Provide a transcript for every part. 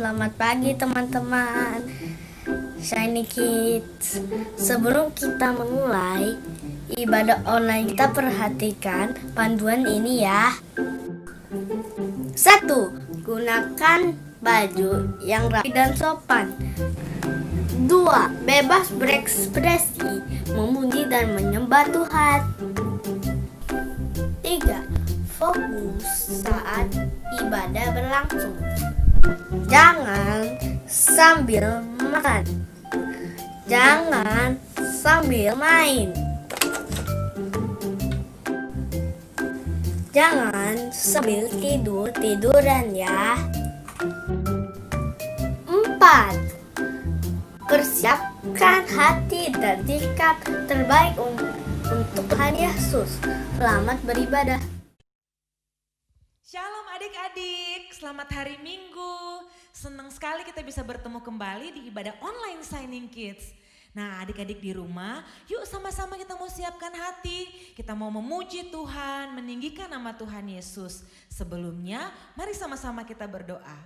Selamat pagi teman-teman Shiny Kids. Sebelum kita memulai ibadah online, kita perhatikan panduan ini ya. 1. Gunakan baju yang rapi dan sopan. 2. Bebas berekspresi, memuji dan menyembah Tuhan. 3. Fokus saat ibadah berlangsung. Jangan sambil makan. Jangan sambil main. Jangan sambil tiduran ya. 4. Persiapkan hati dan sikap terbaik untuk Tuhan Yesus. Selamat beribadah. Shalom adik-adik, selamat hari Minggu. Senang sekali kita bisa bertemu kembali di ibadah online Shining Kids. Nah adik-adik di rumah, yuk sama-sama kita mau siapkan hati. Kita mau memuji Tuhan, meninggikan nama Tuhan Yesus. Sebelumnya, mari sama-sama kita berdoa.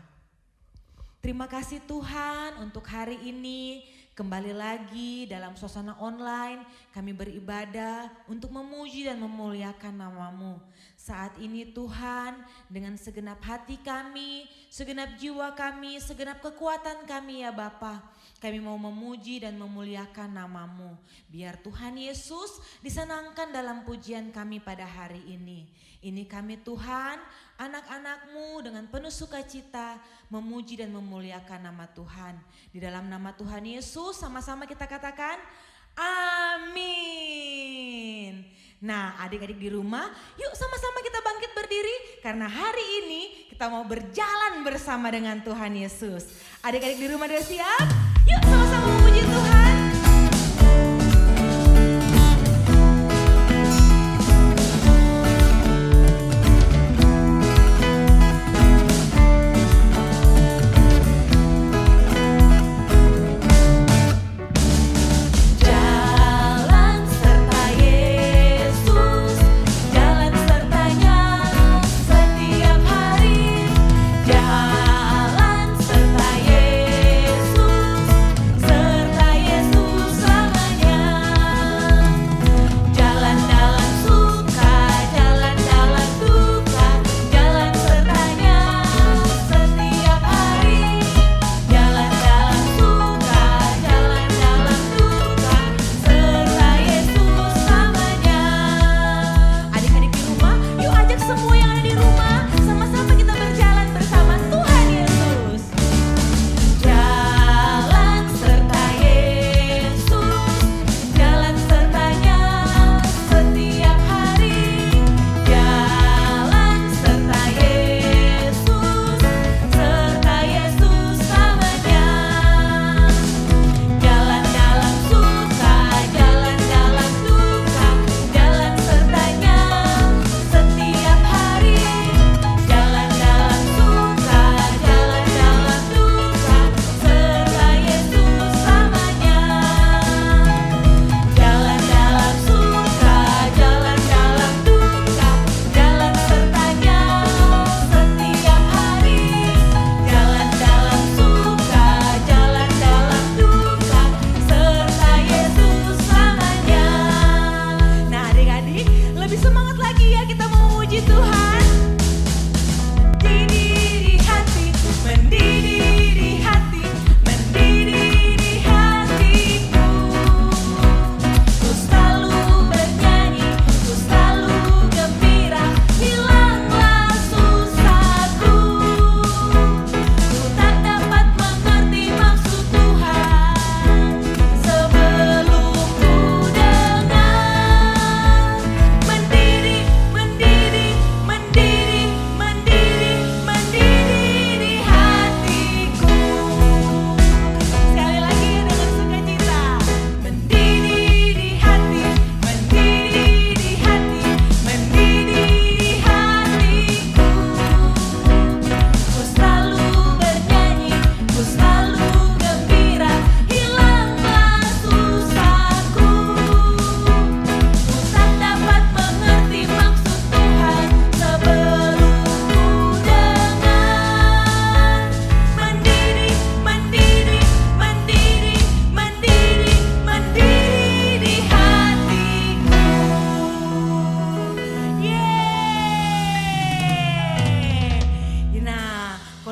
Terima kasih Tuhan untuk hari ini. Kembali lagi dalam suasana online, kami beribadah untuk memuji dan memuliakan nama-Mu. Saat ini Tuhan, dengan segenap hati kami, segenap jiwa kami, segenap kekuatan kami ya Bapa, kami mau memuji dan memuliakan nama-Mu. Biar Tuhan Yesus disenangkan dalam pujian kami pada hari ini. Ini kami Tuhan, anak-anak-Mu dengan penuh sukacita memuji dan memuliakan nama Tuhan. Di dalam nama Tuhan Yesus sama-sama kita katakan amin. Nah adik-adik di rumah yuk sama-sama kita bangkit berdiri karena hari ini kita mau berjalan bersama dengan Tuhan Yesus. Adik-adik di rumah sudah siap? Yuk sama-sama memuji Tuhan. Yesus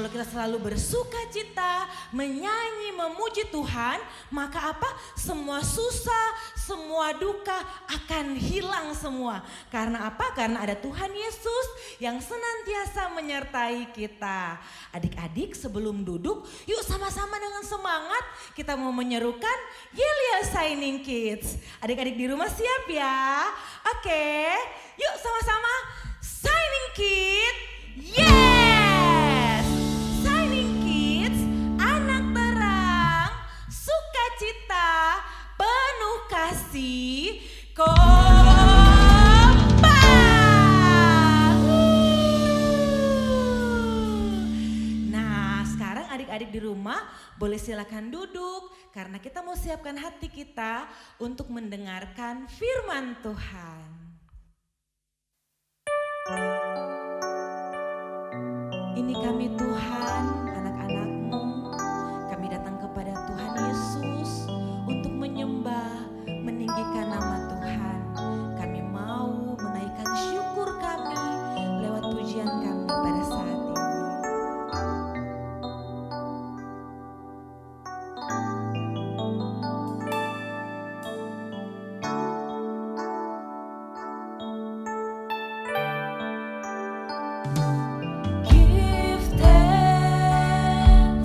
Kalau kita selalu bersuka cita, menyanyi, memuji Tuhan, maka apa? Semua susah, semua duka akan hilang semua. Karena apa? Karena ada Tuhan Yesus yang senantiasa menyertai kita. Adik-adik sebelum duduk, yuk sama-sama dengan semangat kita mau menyerukan Yelia Shining Kids. Adik-adik di rumah siap ya? Oke, yuk sama-sama Shining Kids. Yes! Shining Kids, anak terang, sukacita, penuh kasih, kompak. Nah, sekarang adik-adik di rumah boleh silakan duduk karena kita mau siapkan hati kita untuk mendengarkan firman Tuhan. Ini kami Tuhan, anak-anak-Mu, kami datang kepada Tuhan Yesus untuk menyembah, meninggikan nama Tuhan. Kami mau menaikkan syukur kami lewat pujian kami pada saat ini. Give thanks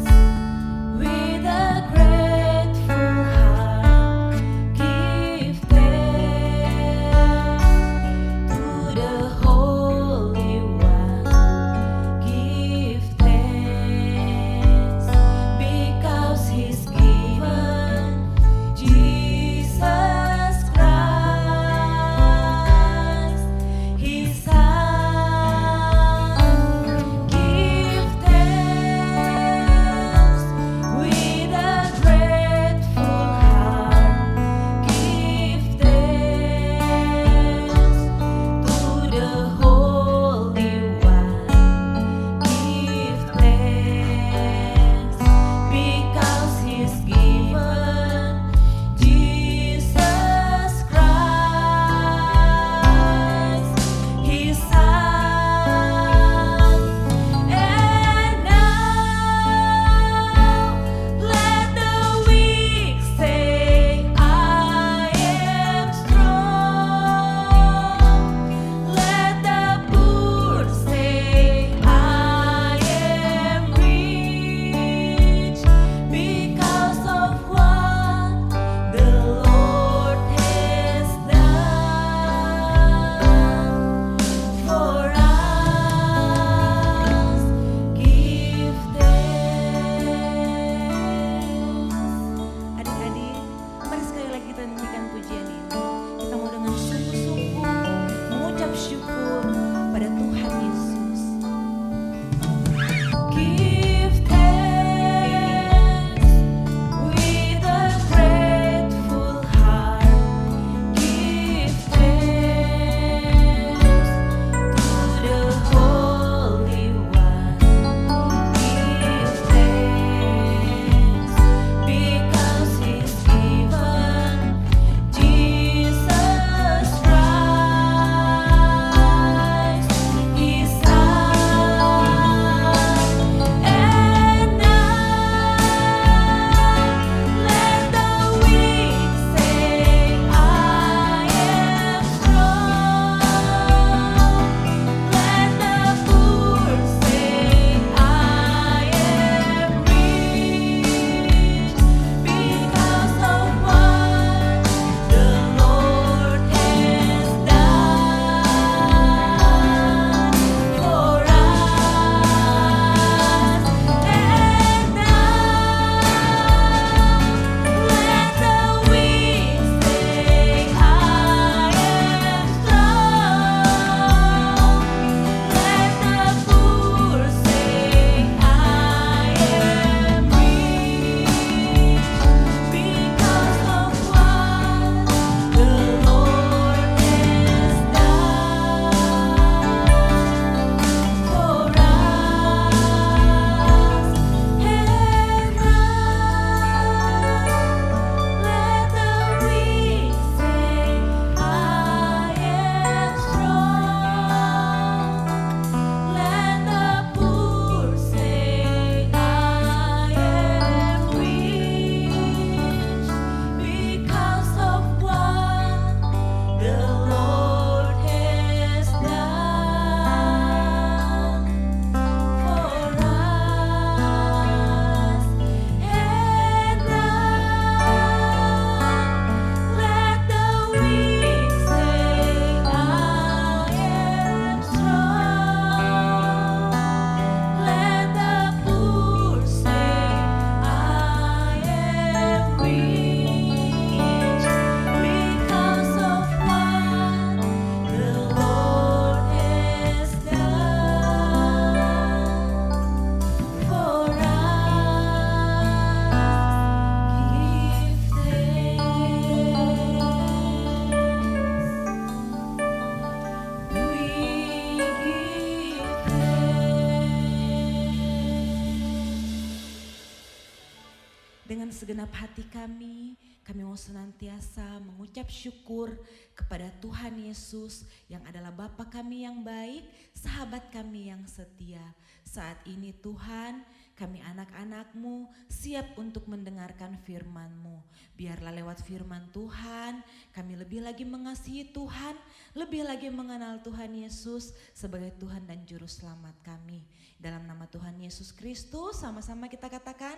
dengan segenap hati kami mau senantiasa mengucap syukur kepada Tuhan Yesus yang adalah Bapa kami yang baik, sahabat kami yang setia. Saat ini Tuhan, kami anak-anak-Mu siap untuk mendengarkan firman-Mu. Biarlah lewat firman Tuhan, kami lebih lagi mengasihi Tuhan, lebih lagi mengenal Tuhan Yesus sebagai Tuhan dan Juru Selamat kami. Dalam nama Tuhan Yesus Kristus, sama-sama kita katakan,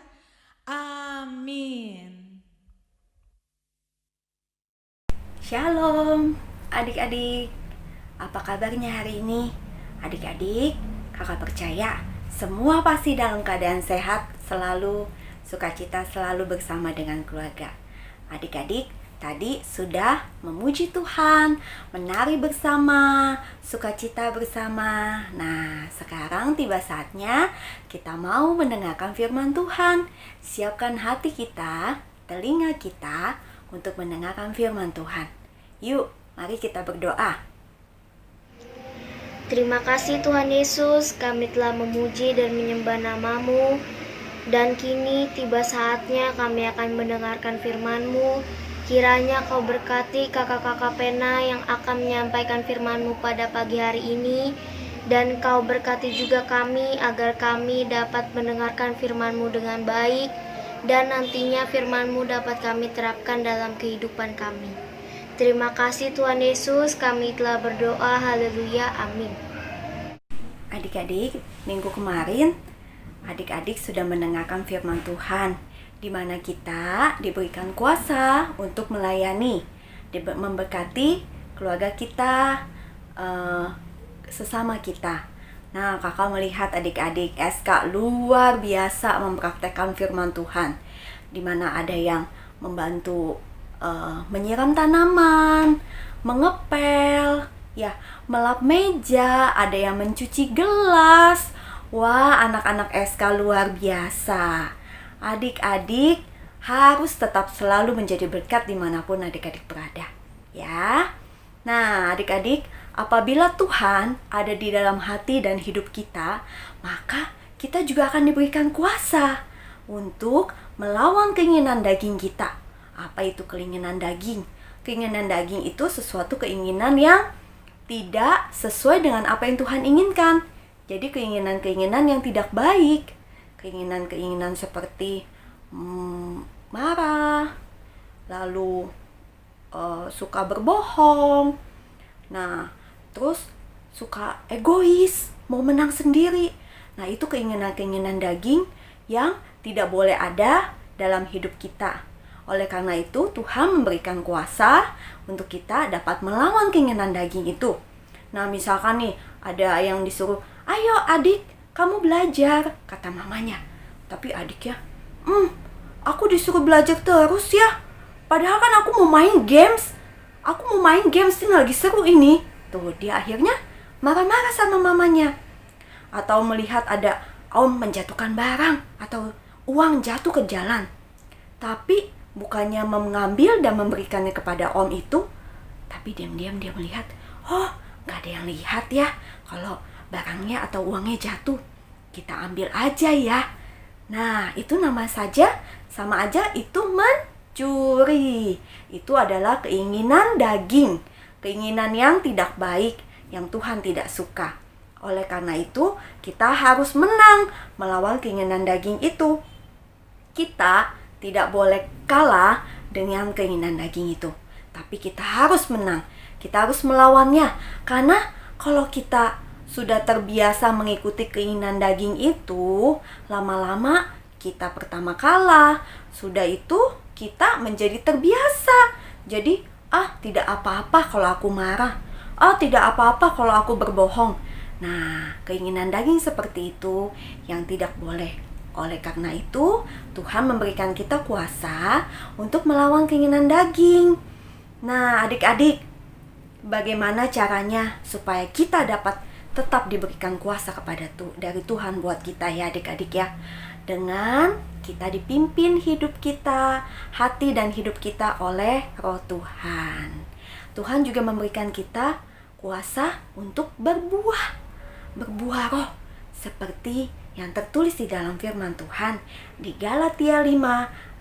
amin. Shalom adik-adik, apa kabarnya hari ini? Adik-adik, kakak percaya semua pasti dalam keadaan sehat, selalu sukacita, selalu bersama dengan keluarga. Adik-adik tadi sudah memuji Tuhan, menari bersama, sukacita bersama. Nah, sekarang tiba saatnya kita mau mendengarkan firman Tuhan. Siapkan hati kita, telinga kita untuk mendengarkan firman Tuhan. Yuk, mari kita berdoa. Terima kasih Tuhan Yesus, kami telah memuji dan menyembah nama-Mu. Dan kini tiba saatnya kami akan mendengarkan firman-Mu. Kiranya Kau berkati kakak-kakak Pena yang akan menyampaikan firman-Mu pada pagi hari ini. Dan Kau berkati juga kami agar kami dapat mendengarkan firman-Mu dengan baik. Dan nantinya firman-Mu dapat kami terapkan dalam kehidupan kami. Terima kasih Tuhan Yesus, kami telah berdoa, haleluya, amin. Adik-adik, minggu kemarin adik-adik sudah mendengarkan firman Tuhan, di mana kita diberikan kuasa untuk melayani, memberkati keluarga kita, sesama kita. Nah, kakak melihat adik-adik SK luar biasa mempraktekkan firman Tuhan, di mana ada yang membantu menyiram tanaman, mengepel, ya, melap meja, ada yang mencuci gelas. Wah, anak-anak SK luar biasa. Adik-adik harus tetap selalu menjadi berkat dimanapun adik-adik berada, ya. Nah, adik-adik, apabila Tuhan ada di dalam hati dan hidup kita, maka kita juga akan diberikan kuasa untuk melawan keinginan daging kita. Apa itu keinginan daging? Keinginan daging itu sesuatu keinginan yang tidak sesuai dengan apa yang Tuhan inginkan. Jadi keinginan-keinginan yang tidak baik. Keinginan-keinginan seperti marah, lalu suka berbohong. Nah, terus suka egois, mau menang sendiri. Nah, itu keinginan-keinginan daging yang tidak boleh ada dalam hidup kita. Oleh karena itu, Tuhan memberikan kuasa untuk kita dapat melawan keinginan daging itu. Nah, misalkan nih, ada yang disuruh, ayo adik, kamu belajar, kata mamanya. Tapi adiknya, aku disuruh belajar terus ya. Padahal kan aku mau main games. Ini lagi seru ini. Tuh, dia akhirnya marah-marah sama mamanya. Atau melihat ada om menjatuhkan barang atau uang jatuh ke jalan. Tapi bukannya mengambil dan memberikannya kepada om itu, tapi diam-diam dia melihat, oh, gak ada yang lihat ya kalau barangnya atau uangnya jatuh. Kita ambil aja ya. Nah, itu sama aja itu mencuri. Itu adalah keinginan daging, keinginan yang tidak baik, yang Tuhan tidak suka. Oleh karena itu, kita harus menang melawan keinginan daging itu. Kita tidak boleh kalah dengan keinginan daging itu. Tapi kita harus menang. Kita harus melawannya. Karena kalau kita sudah terbiasa mengikuti keinginan daging itu, lama-lama kita pertama kalah. Sudah itu kita menjadi terbiasa. Jadi, tidak apa-apa kalau aku marah. Tidak apa-apa kalau aku berbohong. Nah, keinginan daging seperti itu yang tidak boleh. Oleh karena itu, Tuhan memberikan kita kuasa untuk melawan keinginan daging. Nah, adik-adik, bagaimana caranya supaya kita dapat tetap diberikan kuasa dari Tuhan buat kita ya adik-adik ya? Dengan kita dipimpin hidup kita, hati dan hidup kita oleh Roh Tuhan. Tuhan juga memberikan kita kuasa untuk berbuah roh seperti yang tertulis di dalam firman Tuhan di Galatia 5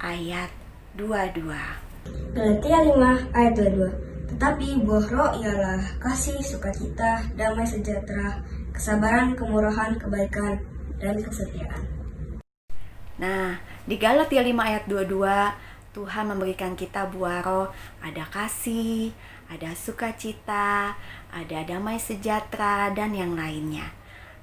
ayat 22. Galatia 5 ayat 22. Tetapi buah roh ialah kasih, sukacita, damai sejahtera, kesabaran, kemurahan, kebaikan, dan kesetiaan. Nah, di Galatia 5 ayat 22, Tuhan memberikan kita buah roh, ada kasih, ada sukacita, ada damai sejahtera, dan yang lainnya.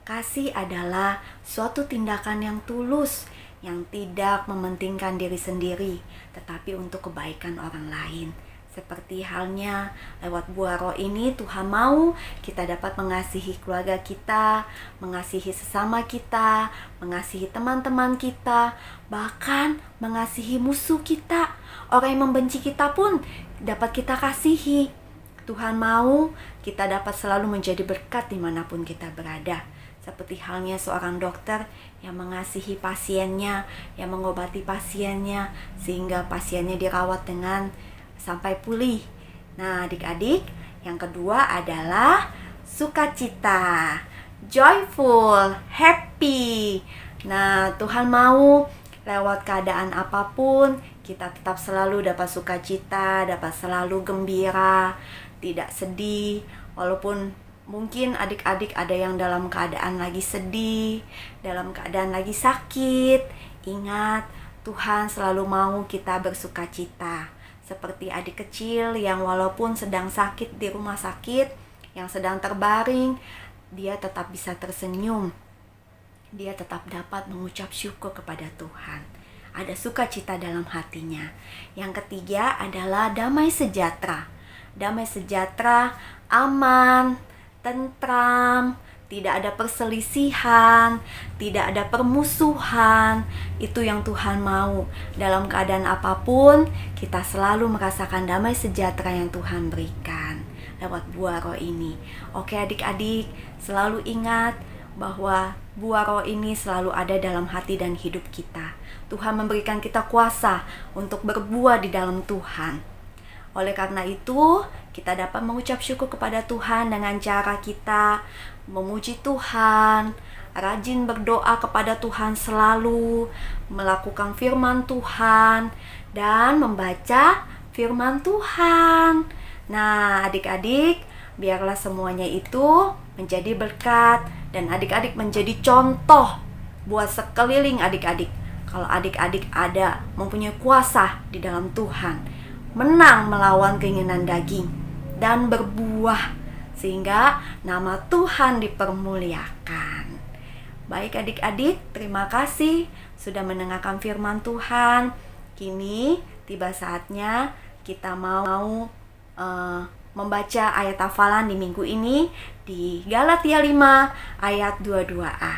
Kasih adalah suatu tindakan yang tulus, yang tidak mementingkan diri sendiri, tetapi untuk kebaikan orang lain. Seperti halnya lewat buah roh ini Tuhan mau kita dapat mengasihi keluarga kita, mengasihi sesama kita, mengasihi teman-teman kita, bahkan mengasihi musuh kita. Orang yang membenci kita pun dapat kita kasihi. Tuhan mau kita dapat selalu menjadi berkat dimanapun kita berada. Seperti halnya seorang dokter yang mengasihi pasiennya, yang mengobati pasiennya, sehingga pasiennya dirawat dengan sampai pulih. Nah, adik-adik, yang kedua adalah sukacita, joyful, happy. Nah, Tuhan mau lewat keadaan apapun kita tetap selalu dapat sukacita, dapat selalu gembira, tidak sedih. Walaupun mungkin adik-adik ada yang dalam keadaan lagi sedih, dalam keadaan lagi sakit, ingat Tuhan selalu mau kita bersukacita. Seperti adik kecil yang walaupun sedang sakit di rumah sakit, yang sedang terbaring, dia tetap bisa tersenyum. Dia tetap dapat mengucap syukur kepada Tuhan. Ada sukacita dalam hatinya. Yang ketiga adalah damai sejahtera. Damai sejahtera, aman, tentram, tidak ada perselisihan, tidak ada permusuhan. Itu yang Tuhan mau. Dalam keadaan apapun, kita selalu merasakan damai sejahtera yang Tuhan berikan lewat buah roh ini. Oke adik-adik, selalu ingat bahwa buah roh ini selalu ada dalam hati dan hidup kita. Tuhan memberikan kita kuasa untuk berbuah di dalam Tuhan. Oleh karena itu, kita dapat mengucap syukur kepada Tuhan dengan cara kita memuji Tuhan, rajin berdoa kepada Tuhan selalu, melakukan firman Tuhan, dan membaca firman Tuhan. Nah, adik-adik, biarlah semuanya itu menjadi berkat dan adik-adik menjadi contoh buat sekeliling adik-adik. Kalau adik-adik ada mempunyai kuasa di dalam Tuhan, menang melawan keinginan daging dan berbuah sehingga nama Tuhan dipermuliakan. Baik adik-adik, terima kasih sudah mendengarkan firman Tuhan. Kini tiba saatnya kita mau membaca ayat hafalan di minggu ini di Galatia 5 ayat 22a.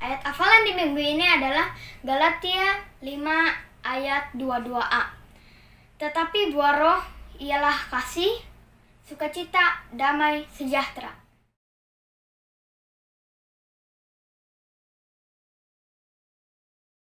Ayat hafalan di minggu ini adalah Galatia 5 ayat 22a. Tetapi buah roh ialah kasih, sukacita, damai, sejahtera,